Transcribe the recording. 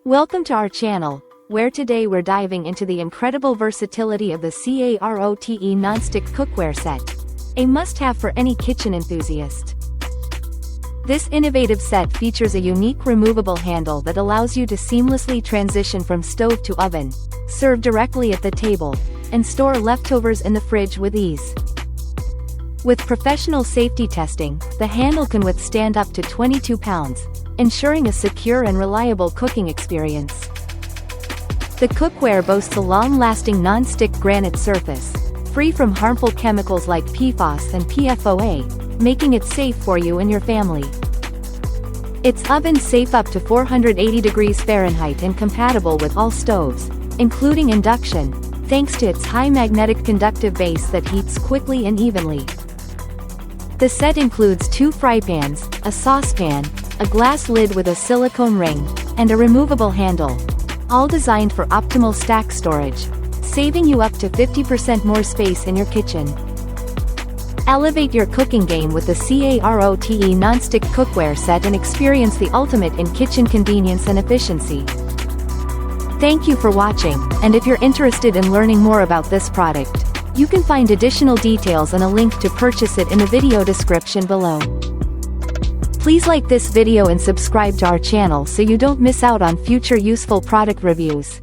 Welcome to our channel, where today we're diving into the incredible versatility of the CAROTE Nonstick Cookware Set. A must-have for any kitchen enthusiast. This innovative set features a unique removable handle that allows you to seamlessly transition from stove to oven, serve directly at the table, and store leftovers in the fridge with ease. With professional safety testing, the handle can withstand up to 22 pounds, ensuring a secure and reliable cooking experience. The cookware boasts a long-lasting non-stick granite surface, free from harmful chemicals like PFOS and PFOA, making it safe for you and your family. It's oven-safe up to 480 degrees Fahrenheit and compatible with all stoves, including induction, thanks to its high magnetic conductive base that heats quickly and evenly. The set includes 2 frypans, a saucepan, a glass lid with a silicone ring, and a removable handle, all designed for optimal stack storage, saving you up to 50% more space in your kitchen. Elevate your cooking game with the CAROTE Nonstick Cookware Set and experience the ultimate in kitchen convenience and efficiency. Thank you for watching, and if you're interested in learning more about this product, you can find additional details and a link to purchase it in the video description below. Please like this video and subscribe to our channel so you don't miss out on future useful product reviews.